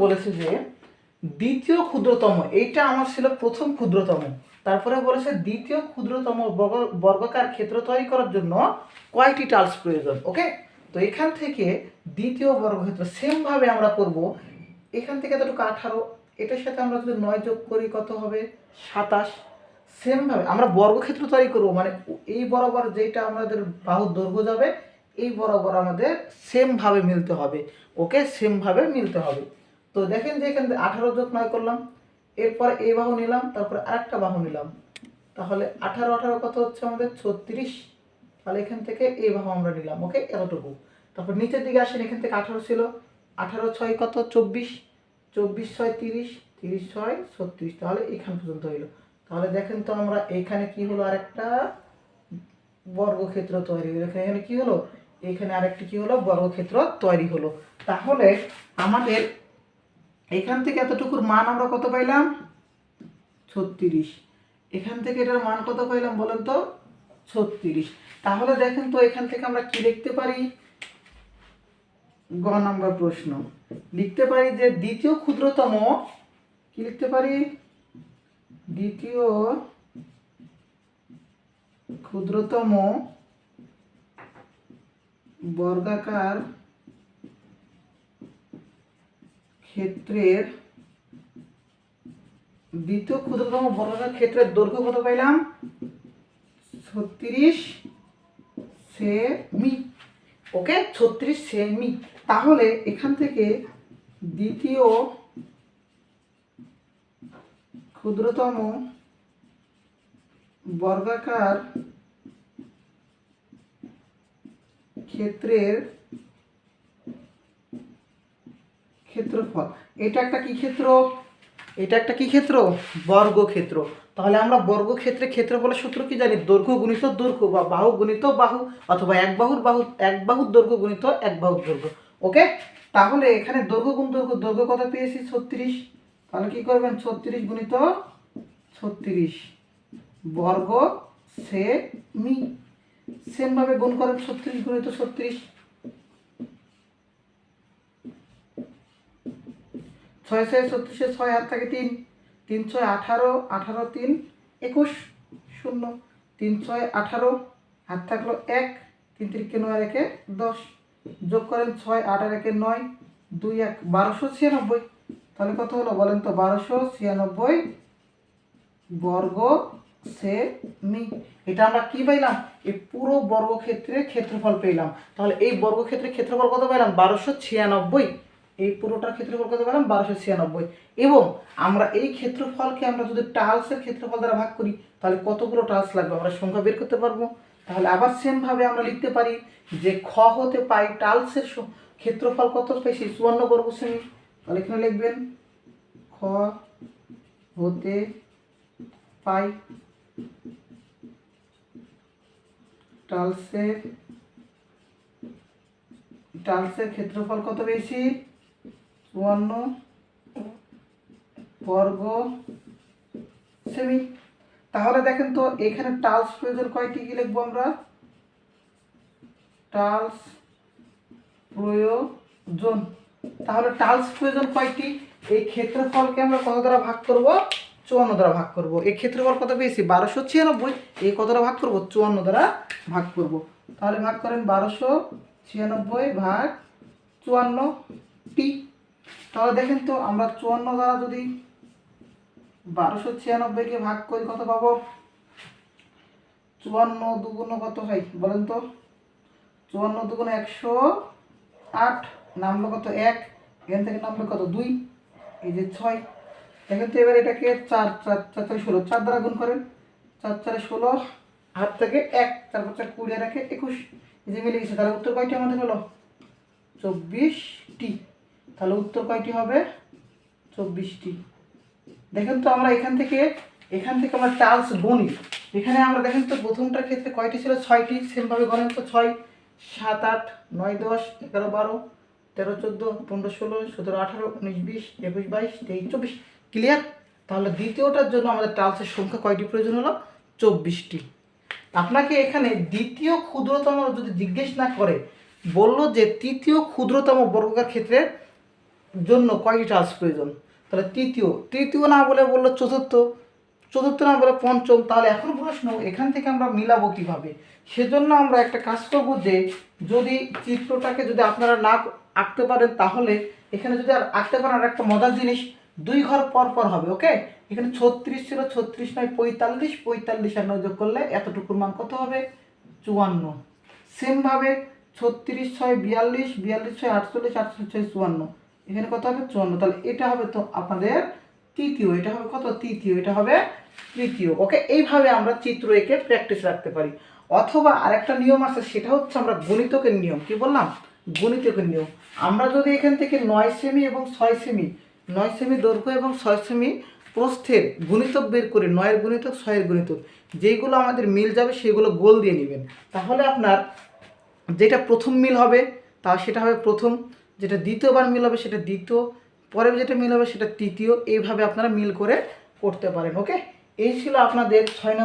বলেছে যে দ্বিতীয় ক্ষুদ্রতম, এইটা আমার ছিল প্রথম ক্ষুদ্রতম, তারপরে বলেছে দ্বিতীয় ক্ষুদ্রতম বর্গাকার ক্ষেত্র তৈরি করার জন্য কয়টি টালস প্রয়োজন। ওকে, তো এখান থেকে দ্বিতীয় বর্গক্ষেত্র সেমভাবে আমরা করব। এখান থেকে এতটুকু 18, এটার সাথে আমরা যদি 9 যোগ করি কত হবে 27। সেমভাবে আমরা বর্গক্ষেত্র তৈরি করব, মানে এই বরাবর যেটা আমাদের বাহুর দৈর্ঘ্য যাবে এই বরাবর আমাদের সেমভাবে মিলতে হবে। ওকে, সেমভাবে মিলতে হবে। তো দেখেন যে এখান থেকে 18 যোগ 9 করলাম, এরপর এই বাহু নিলাম, তারপরে আরেকটা বাহু নিলাম, তাহলে 18 18 কত হচ্ছে আমাদের 36। তাহলে এখান থেকে এই বাহু আমরা নিলাম। ওকে, এতটুকু। তারপর নিচের দিকে আসেন, এখান থেকে 18 ছিল, 18 6 কত 24, 24 6 30, 30 6 36, তাহলে এখান পর্যন্ত হইলো। তাহলে দেখেন তো আমরা এখানে কি হলো, আরেকটা বর্গক্ষেত্র তৈরি হলো। এখানে কি হলো, এখানে আরেকটি কি হলো, বর্গক্ষেত্র তৈরি হলো। তাহলে আমাদের এখান থেকে এতটুকুর মান আমরা কত পাইলাম 36, এখান থেকে এটার মান কত পাইলাম বলেন তো 36। তাহলে দেখেন তো এখান থেকে আমরা কি লিখতে পারি, গ নাম্বার প্রশ্ন লিখতে পারি যে দ্বিতীয় ক্ষুদ্রতম, কি লিখতে পারি, দ্বিতীয় ক্ষুদ্রতম বর্গাকার ক্ষেত্রের, দ্বিতীয় ক্ষুদ্রতম বর্গাকার ক্ষেত্রের দৈর্ঘ্য কত পাইলাম 36 সেমি। ওকে, 36 সেমি। তাহলে এখান থেকে দ্বিতীয় ক্ষুদ্রতম বর্গাকার ক্ষেত্রের ক্ষেত্রফল, এটা একটা কি ক্ষেত্র, এটা একটা কি ক্ষেত্র, বর্গক্ষেত্র। তাহলে আমরা বর্গক্ষেত্রে ক্ষেত্রফলের সূত্র কি জানি, দৈর্ঘ্য গুণিত দৈর্ঘ্য বা বাহু গুণিত বাহু, অথবা এক বাহুর দৈর্ঘ্য গুণিত এক বাহুর দৈর্ঘ্য। ওকে, তাহলে এখানে দৈর্ঘ্য গুণ দৈর্ঘ্য, দৈর্ঘ্য কত পেয়েছি 36, তাহলে কি করবেন 36 গুণিত 36 বর্গ সেমি। সেমভাবে গুণ করেন 36 গুণিত 36, 6 6 36, 6 হাত থাকে 3, 3 6 18, 18 3 21 0, 3 6 18, হাত থাকলো 1, 3 3 9 1 10, যোগ করেন 6 8 আর 1 9, 2 1 1296। তাহলে কত হলো বলেন তো 1296 বর্গ সেমি। এটা আমরা কি পাইলাম, এই পুরো বর্গক্ষেত্রের ক্ষেত্রফল পেলাম। তাহলে এই বর্গক্ষেত্রের ক্ষেত্রফল কত পেলাম 1296, এই পুরোটার ক্ষেত্রফল কত পেলাম 1296। এবং আমরা এই ক্ষেত্রফলকে আমরা যদি টালসের ক্ষেত্রফল দ্বারা ভাগ করি তাহলে কতগুলো টালস লাগবে আমরা সংখ্যা বের করতে পারবো। তাহলে আবার সেমভাবে আমরা লিখতে পারি যে খ হতে পাই টালসের ক্ষেত্রফল কত পেয়েছি 54 বর্গ সেমি। তাহলে এখানে লিখবেন খ হতে পাই টালসের ক্ষেত্রফল কত পেয়েছি 54 বর্গ সেমি। তাহলে দেখেন তো এখানে টালস প্রয়োজন কয়টি, কি লিখবো আমরা, টালস প্রয়োজন। তাহলে টালস প্রয়োজন কয়টি, এই ক্ষেত্রফলকে আমরা কত দ্বারা ভাগ করব 54 দ্বারা ভাগ করব। এই ক্ষেত্রফল কত পেয়েছি 1296, এই কত দ্বারা ভাগ করব 54 দ্বারা ভাগ করব। তাহলে ভাগ করেন 1296 ভাগ 54টি। তাহলে দেখেন তো আমরা 54 দ্বারা যদি 1296কে ভাগ করি কত পাবো, 54 দুগুণ কত হয় বলেন তো, 54 দুগুণ 108, নামলো কত 1, এখান থেকে নামলো কত 2, এই যে 6। দেখেন তো এবার এটাকে 4 4 4 4 16, 4 দ্বারা গুণ করেন, 4 4 16, হাত থেকে 1, 4 5 4 20 আর 1 21, এই যে মিলে গেছে। তাহলে উত্তর কয়টি আমাদের হলো 24টি। তাহলে উত্তর কয়টি হবে 24টি। দেখেন তো আমরা এখান থেকে আমরা টালস গণি, এখানে আমরা দেখেন তো প্রথমটার ক্ষেত্রে কয়টি ছিল 6টি, সেমভাবে গণেন তো 6 7 8 9 10 11 12 13 14 15 16 17 18 19 20 21 22 23 24। ক্লিয়ার। তাহলে দ্বিতীয়টার জন্য আমাদের টালসের সংখ্যা কয়টি প্রয়োজন হলো 24টি। আপনাকে এখানে দ্বিতীয় ক্ষুদ্রতম যদি জিজ্ঞেস না করে, বললো যে তৃতীয় ক্ষুদ্রতম বর্গাকার ক্ষেত্রের জন্য কয়টি টালস প্রয়োজন? তাহলে তৃতীয় না বলে বললো চতুর্থ না বলে পঞ্চম। তাহলে এখন প্রশ্ন এখান থেকে আমরা মিলাবো কিভাবে? সেজন্য আমরা একটা কাজ করব, যে যদি চিত্রটাকে যদি আপনারা না আঁকতে পারেন তাহলে এখানে যদি আর আঁকতে পারেন, আর একটা মজার জিনিস, 2 ঘর পর পর হবে। ওকে, এখানে 36 ছিল, 36 নয় 45, 45 আর 9 যোগ করলে এতটুকুর মান কত হবে? 54। সেমভাবে 36 6 42, 42 6 48, 48 6 54, এখানে কত হবে? 54। তাহলে এটা হবে তো আপনাদের তৃতীয়, এটা হবে কত? তৃতীয়, এটা হবে তৃতীয়। ওকে, এইভাবে আমরা চিত্র এঁকে প্র্যাকটিস রাখতে পারি। অথবা আরেকটা নিয়ম আছে, সেটা হচ্ছে আমরা গণিতকের নিয়ম। কি বললাম? গণিতকের নিয়ম। আমরা যদি এখান থেকে 9 সেমি এবং 6 সেমি, 9 সেমি দৈর্ঘ্য এবং 6 সেমি প্রস্থের গুণিতক বের করে, 9-এর গুণিতক 6-এর গুণিতক, যেগুলো আমাদের মিল যাবে সেগুলো গোল দিয়ে নেবেন। তাহলে আপনার যেটা প্রথম মিল হবে সেটা হবে প্রথম, যেটা দ্বিতীয়বার মিল হবে সেটা দ্বিতীয়, পরে যেটা মিল হবে সেটা তৃতীয়। এইভাবে আপনারা মিল করে করতে পারেন। ওকে, এই ছিল আপনাদের 6 নম্বর